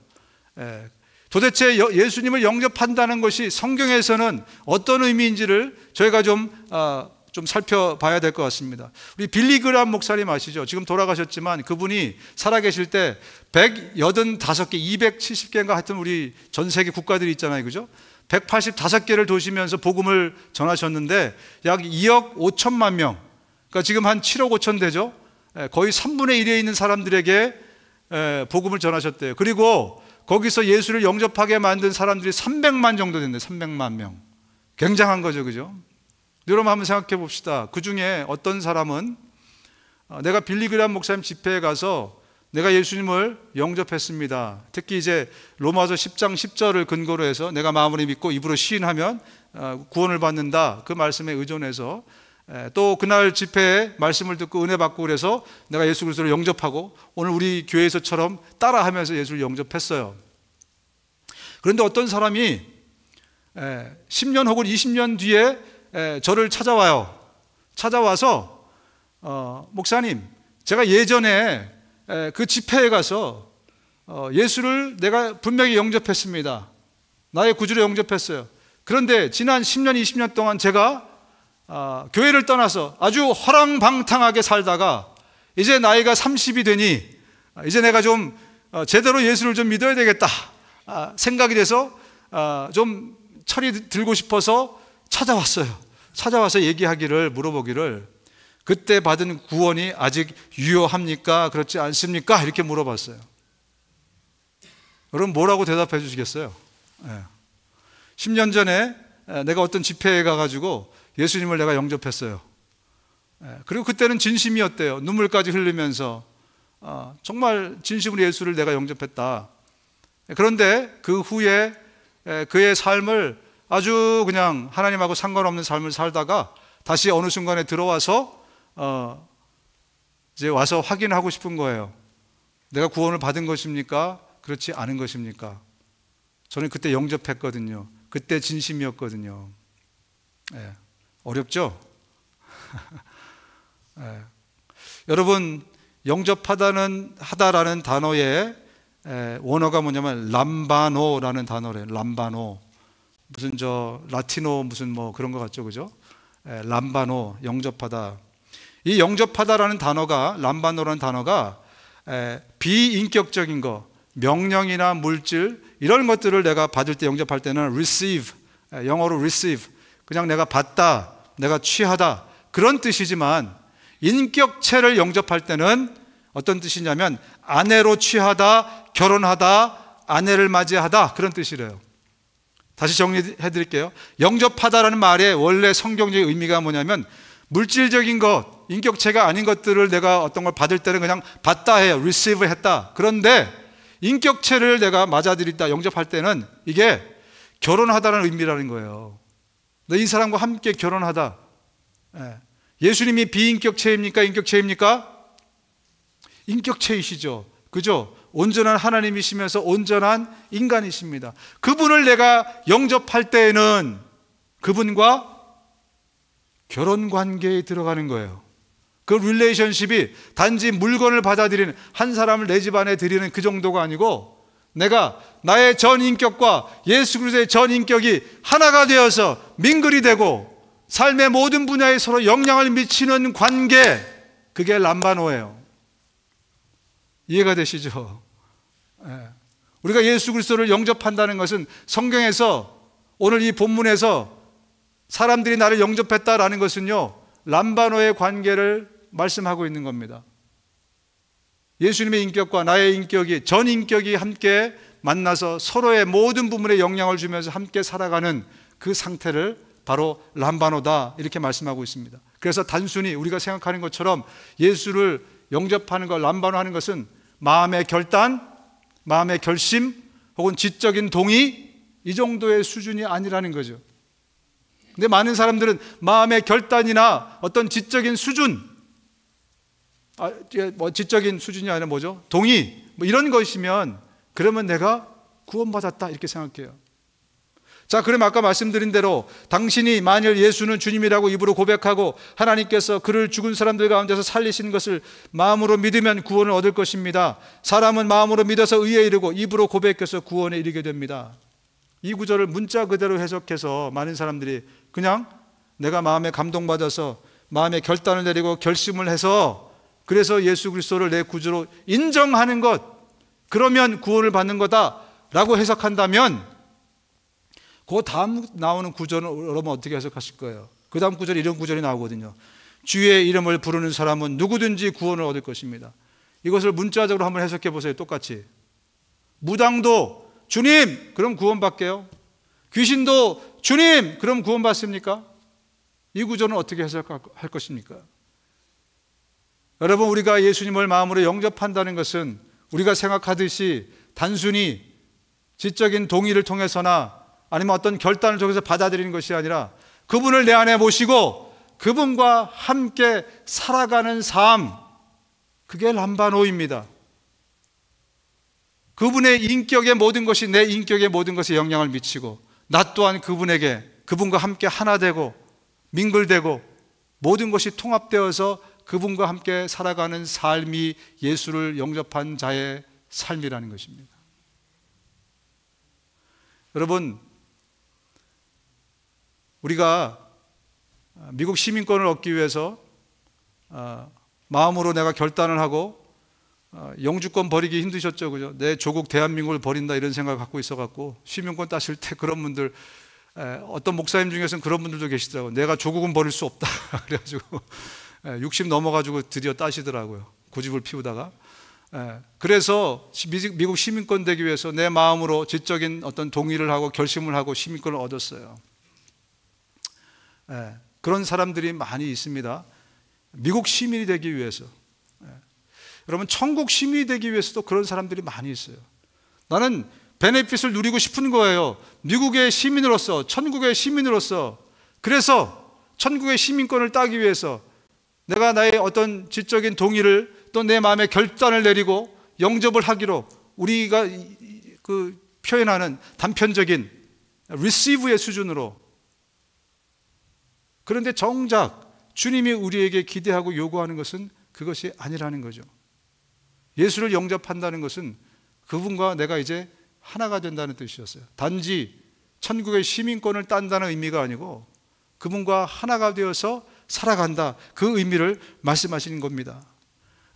[SPEAKER 1] 도대체 예수님을 영접한다는 것이 성경에서는 어떤 의미인지를 저희가 좀 살펴봐야 될 것 같습니다. 우리 빌리 그람 목사님 아시죠? 지금 돌아가셨지만 그분이 살아계실 때 185개, 270개인가 하여튼 우리 전 세계 국가들이 있잖아요. 그죠? 185개를 도시면서 복음을 전하셨는데 약 2억 5천만 명, 그러니까 지금 한 7억 5천 되죠? 거의 3분의 1에 있는 사람들에게 복음을 전하셨대요. 그리고 거기서 예수를 영접하게 만든 사람들이 300만 정도 된대요. 300만 명. 굉장한 거죠. 그죠? 여러분 한번 생각해 봅시다. 그 중에 어떤 사람은 내가 빌리 그람 목사님 집회에 가서 내가 예수님을 영접했습니다. 특히 이제 로마서 10장 10절을 근거로 해서 내가 마음으로 믿고 입으로 시인하면 구원을 받는다. 그 말씀에 의존해서 또 그날 집회에 말씀을 듣고 은혜 받고 그래서 내가 예수 그리스도를 영접하고 오늘 우리 교회에서처럼 따라하면서 예수를 영접했어요. 그런데 어떤 사람이 10년 혹은 20년 뒤에 저를 찾아와요. 찾아와서 목사님, 제가 예전에 그 집회에 가서 예수를 내가 분명히 영접했습니다. 나의 구주로 영접했어요. 그런데 지난 10년, 20년 동안 제가 교회를 떠나서 아주 허랑방탕하게 살다가 이제 나이가 30이 되니 이제 내가 좀 제대로 예수를 좀 믿어야 되겠다 생각이 돼서 좀 철이 들고 싶어서 찾아와서 얘기하기를, 물어보기를, 그때 받은 구원이 아직 유효합니까? 그렇지 않습니까? 이렇게 물어봤어요. 여러분 뭐라고 대답해 주시겠어요? 10년 전에 내가 어떤 집회에 가가지고 예수님을 내가 영접했어요. 그리고 그때는 진심이었대요. 눈물까지 흘리면서 정말 진심으로 예수를 내가 영접했다. 그런데 그 후에 그의 삶을 아주 그냥 하나님하고 상관없는 삶을 살다가 다시 어느 순간에 들어와서 이제 와서 확인하고 싶은 거예요. 내가 구원을 받은 것입니까? 그렇지 않은 것입니까? 저는 그때 영접했거든요. 그때 진심이었거든요. 어렵죠? 여러분, 영접하다라는 단어의 원어가 뭐냐면 람바노라는 단어래요. 람바노. 무슨 라티노 무슨 뭐 그런 것 같죠, 그죠? 람바노, 영접하다. 이 영접하다라는 단어가, 람바노라는 단어가 비인격적인 거, 명령이나 물질 이런 것들을 내가 받을 때, 영접할 때는 receive, 영어로 receive, 그냥 내가 받다, 내가 취하다 그런 뜻이지만, 인격체를 영접할 때는 어떤 뜻이냐면 아내로 취하다, 결혼하다, 아내를 맞이하다 그런 뜻이래요. 다시 정리해 드릴게요. 영접하다라는 말의 원래 성경적인 의미가 뭐냐면, 물질적인 것, 인격체가 아닌 것들을 내가 어떤 걸 받을 때는 그냥 받다 해요. receive 했다. 그런데 인격체를 내가 맞아들이다, 영접할 때는 이게 결혼하다는 의미라는 거예요. 너 이 사람과 함께 결혼하다. 예수님이 비인격체입니까? 인격체입니까? 인격체이시죠. 그죠? 온전한 하나님이시면서 온전한 인간이십니다. 그분을 내가 영접할 때에는 그분과 결혼 관계에 들어가는 거예요. 그 릴레이션십이 단지 물건을 받아들이는, 한 사람을 내 집안에 들이는 그 정도가 아니고, 내가 나의 전 인격과 예수 그리스도의 전 인격이 하나가 되어서 민글이 되고 삶의 모든 분야에 서로 영향을 미치는 관계, 그게 람바노예요. 이해가 되시죠? 우리가 예수 그리스도를 영접한다는 것은 성경에서, 오늘 이 본문에서 사람들이 나를 영접했다라는 것은요, 람바노의 관계를 말씀하고 있는 겁니다. 예수님의 인격과 나의 인격이, 전 인격이 함께 만나서 서로의 모든 부분에 영향을 주면서 함께 살아가는 그 상태를 바로 람바노다, 이렇게 말씀하고 있습니다. 그래서 단순히 우리가 생각하는 것처럼 예수를 영접하는 것, 람바노 하는 것은 마음의 결단, 마음의 결심 혹은 지적인 동의, 이 정도의 수준이 아니라는 거죠. 근데 많은 사람들은 마음의 결단이나 어떤 지적인 수준, 지적인 수준이 아니라 뭐죠? 동의, 이런 것이면 그러면 내가 구원받았다, 이렇게 생각해요. 자, 그럼 아까 말씀드린 대로 당신이 만일 예수는 주님이라고 입으로 고백하고 하나님께서 그를 죽은 사람들 가운데서 살리신 것을 마음으로 믿으면 구원을 얻을 것입니다. 사람은 마음으로 믿어서 의에 이르고 입으로 고백해서 구원에 이르게 됩니다. 이 구절을 문자 그대로 해석해서 많은 사람들이 그냥 내가 마음에 감동받아서 마음의 결단을 내리고 결심을 해서, 그래서 예수 그리스도를 내 구주로 인정하는 것, 그러면 구원을 받는 거다라고 해석한다면, 그 다음 나오는 구절은 여러분 어떻게 해석하실 거예요? 그 다음 구절에 이런 구절이 나오거든요. 주의 이름을 부르는 사람은 누구든지 구원을 얻을 것입니다. 이것을 문자적으로 한번 해석해 보세요. 똑같이. 무당도 주님, 그럼 구원받게요. 귀신도 주님, 그럼 구원받습니까? 이 구절은 어떻게 해석할 것입니까? 여러분, 우리가 예수님을 마음으로 영접한다는 것은 우리가 생각하듯이 단순히 지적인 동의를 통해서나 아니면 어떤 결단을 통해서 받아들이는 것이 아니라, 그분을 내 안에 모시고 그분과 함께 살아가는 삶, 그게 람바노입니다. 그분의 인격의 모든 것이 내 인격의 모든 것에 영향을 미치고, 나 또한 그분에게, 그분과 함께 하나 되고 민글되고 모든 것이 통합되어서 그분과 함께 살아가는 삶이 예수를 영접한 자의 삶이라는 것입니다. 여러분, 우리가 미국 시민권을 얻기 위해서 마음으로 내가 결단을 하고, 영주권 버리기 힘드셨죠, 그죠? 내 조국 대한민국을 버린다 이런 생각을 갖고 있어갖고 시민권 따실 때 그런 분들, 어떤 목사님 중에서는 그런 분들도 계시더라고요. 내가 조국은 버릴 수 없다 그래가지고 60 넘어가지고 드디어 따시더라고요, 고집을 피우다가. 그래서 미국 시민권 되기 위해서 내 마음으로 지적인 어떤 동의를 하고 결심을 하고 시민권을 얻었어요. 그런 사람들이 많이 있습니다. 미국 시민이 되기 위해서. 여러분, 천국 시민이 되기 위해서도 그런 사람들이 많이 있어요. 나는 베네핏을 누리고 싶은 거예요. 미국의 시민으로서, 천국의 시민으로서. 그래서 천국의 시민권을 따기 위해서 내가 나의 어떤 지적인 동의를, 또 내 마음의 결단을 내리고 영접을 하기로, 우리가 그 표현하는 단편적인 receive의 수준으로. 그런데 정작 주님이 우리에게 기대하고 요구하는 것은 그것이 아니라는 거죠. 예수를 영접한다는 것은 그분과 내가 이제 하나가 된다는 뜻이었어요. 단지 천국의 시민권을 딴다는 의미가 아니고 그분과 하나가 되어서 살아간다, 그 의미를 말씀하시는 겁니다.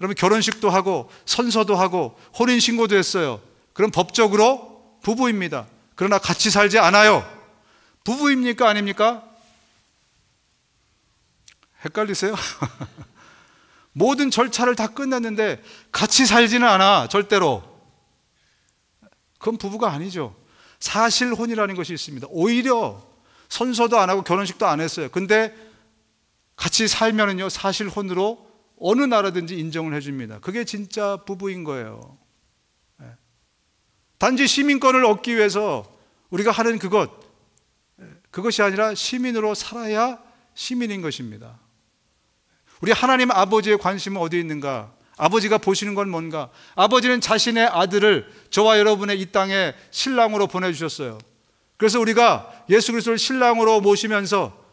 [SPEAKER 1] 여러분, 결혼식도 하고 선서도 하고 혼인신고도 했어요. 그럼 법적으로 부부입니다. 그러나 같이 살지 않아요. 부부입니까? 아닙니까? 헷갈리세요? 모든 절차를 다 끝났는데 같이 살지는 않아, 절대로. 그건 부부가 아니죠. 사실혼이라는 것이 있습니다. 오히려 선서도 안 하고 결혼식도 안 했어요. 근데 같이 살면은요, 사실혼으로 어느 나라든지 인정을 해줍니다. 그게 진짜 부부인 거예요. 단지 시민권을 얻기 위해서 우리가 하는 그것이 아니라 시민으로 살아야 시민인 것입니다. 우리 하나님 아버지의 관심은 어디에 있는가? 아버지가 보시는 건 뭔가? 아버지는 자신의 아들을 저와 여러분의 이 땅에 신랑으로 보내주셨어요. 그래서 우리가 예수 그리스도를 신랑으로 모시면서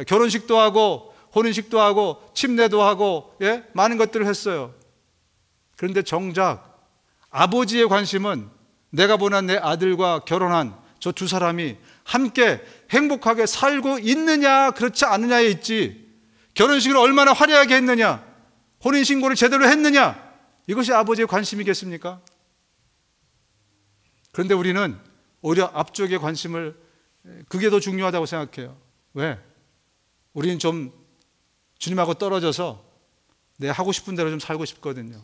[SPEAKER 1] 결혼식도 하고 혼인식도 하고 침례도 하고 많은 것들을 했어요. 그런데 정작 아버지의 관심은 내가 보낸 내 아들과 결혼한 저 두 사람이 함께 행복하게 살고 있느냐 그렇지 않느냐에 있지, 결혼식을 얼마나 화려하게 했느냐, 혼인신고를 제대로 했느냐, 이것이 아버지의 관심이겠습니까? 그런데 우리는 오히려 앞쪽의 관심을, 그게 더 중요하다고 생각해요. 왜? 우리는 좀 주님하고 떨어져서 내 하고 싶은 대로 좀 살고 싶거든요.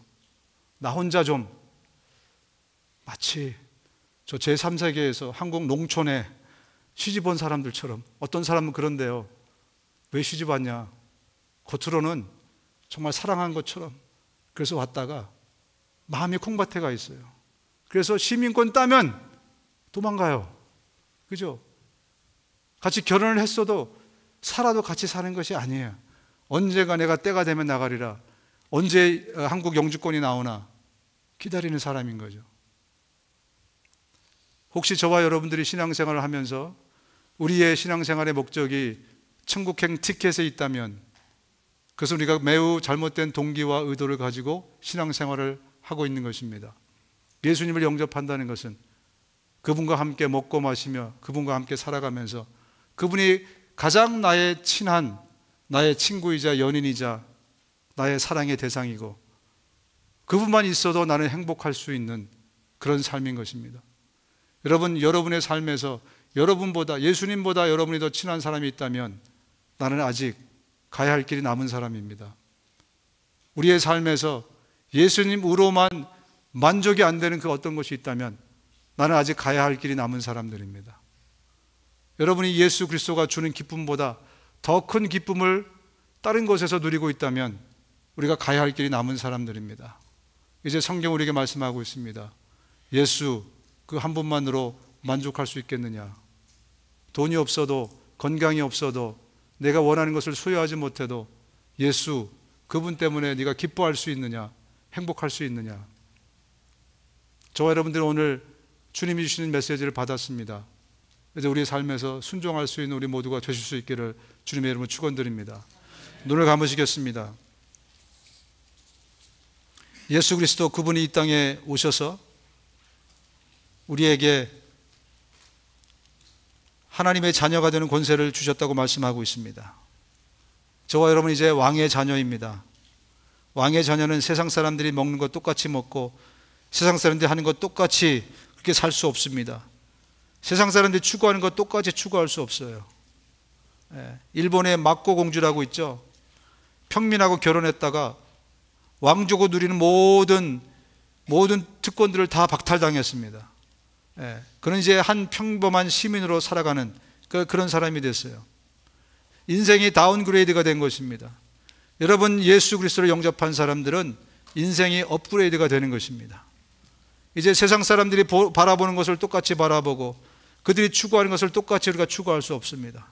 [SPEAKER 1] 나 혼자 좀 마치 저 제3세계에서 한국 농촌에 시집 온 사람들처럼. 어떤 사람은 그런데요, 왜 시집 왔냐, 겉으로는 정말 사랑한 것처럼 그래서 왔다가 마음이 콩밭에 가 있어요. 그래서 시민권 따면 도망가요. 그죠? 같이 결혼을 했어도 살아도 같이 사는 것이 아니에요. 언제가 내가 때가 되면 나가리라, 언제 한국 영주권이 나오나 기다리는 사람인 거죠. 혹시 저와 여러분들이 신앙생활을 하면서 우리의 신앙생활의 목적이 천국행 티켓에 있다면 그래서 우리가 매우 잘못된 동기와 의도를 가지고 신앙생활을 하고 있는 것입니다. 예수님을 영접한다는 것은 그분과 함께 먹고 마시며 그분과 함께 살아가면서 그분이 가장 나의 친한, 나의 친구이자 연인이자 나의 사랑의 대상이고 그분만 있어도 나는 행복할 수 있는 그런 삶인 것입니다. 여러분, 여러분의 삶에서 여러분보다, 예수님보다 여러분이 더 친한 사람이 있다면 나는 아직 가야 할 길이 남은 사람입니다. 우리의 삶에서 예수님으로만 만족이 안 되는 그 어떤 것이 있다면 나는 아직 가야 할 길이 남은 사람들입니다. 여러분이 예수 그리스도가 주는 기쁨보다 더 큰 기쁨을 다른 곳에서 누리고 있다면 우리가 가야 할 길이 남은 사람들입니다. 이제 성경 우리에게 말씀하고 있습니다. 예수 그 한 분만으로 만족할 수 있겠느냐? 돈이 없어도, 건강이 없어도, 내가 원하는 것을 소유하지 못해도 예수 그분 때문에 네가 기뻐할 수 있느냐? 행복할 수 있느냐? 저와 여러분들은 오늘 주님이 주시는 메시지를 받았습니다. 이제 우리의 삶에서 순종할 수 있는 우리 모두가 되실 수 있기를 주님의 이름으로 축원드립니다. 눈을 감으시겠습니다. 예수 그리스도 그분이 이 땅에 오셔서 우리에게 하나님의 자녀가 되는 권세를 주셨다고 말씀하고 있습니다. 저와 여러분 이제 왕의 자녀입니다. 왕의 자녀는 세상 사람들이 먹는 것 똑같이 먹고 세상 사람들이 하는 것 똑같이 그렇게 살 수 없습니다. 세상 사람들이 추구하는 것 똑같이 추구할 수 없어요. 일본의 마코 공주라고 있죠. 평민하고 결혼했다가 왕족을 누리는 모든 특권들을 다 박탈당했습니다. 그는 이제 한 평범한 시민으로 살아가는 그런 사람이 됐어요. 인생이 다운그레이드가 된 것입니다. 여러분, 예수 그리스도를 영접한 사람들은 인생이 업그레이드가 되는 것입니다. 이제 세상 사람들이 바라보는 것을 똑같이 바라보고 그들이 추구하는 것을 똑같이 우리가 추구할 수 없습니다.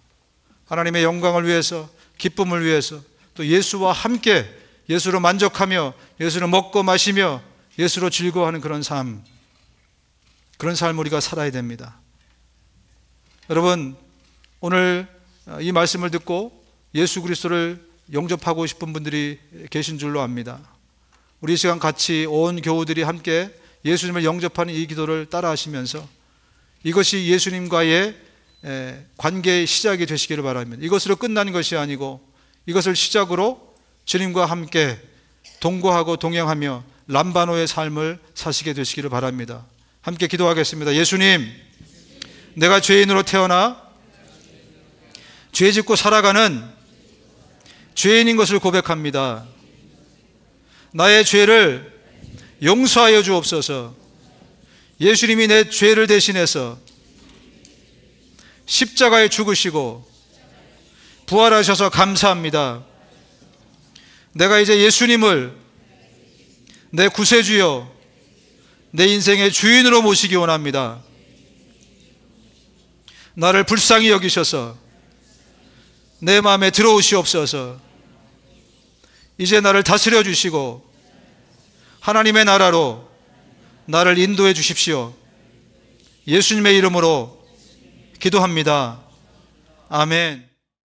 [SPEAKER 1] 하나님의 영광을 위해서, 기쁨을 위해서, 또 예수와 함께 예수로 만족하며 예수로 먹고 마시며 예수로 즐거워하는 그런 삶, 그런 삶을 우리가 살아야 됩니다. 여러분, 오늘 이 말씀을 듣고 예수 그리스도를 영접하고 싶은 분들이 계신 줄로 압니다. 우리 이 시간 같이 온 교우들이 함께 예수님을 영접하는 이 기도를 따라 하시면서 이것이 예수님과의 관계의 시작이 되시기를 바랍니다. 이것으로 끝나는 것이 아니고 이것을 시작으로 주님과 함께 동거하고 동행하며 람바노의 삶을 사시게 되시기를 바랍니다. 함께 기도하겠습니다. 예수님, 내가 죄인으로 태어나 죄 짓고 살아가는 죄인인 것을 고백합니다. 나의 죄를 용서하여 주옵소서. 예수님이 내 죄를 대신해서 십자가에 죽으시고 부활하셔서 감사합니다. 내가 이제 예수님을 내 구세주여, 내 인생의 주인으로 모시기 원합니다. 나를 불쌍히 여기셔서 내 마음에 들어오시옵소서. 이제 나를 다스려 주시고 하나님의 나라로 나를 인도해 주십시오. 예수님의 이름으로 기도합니다. 아멘.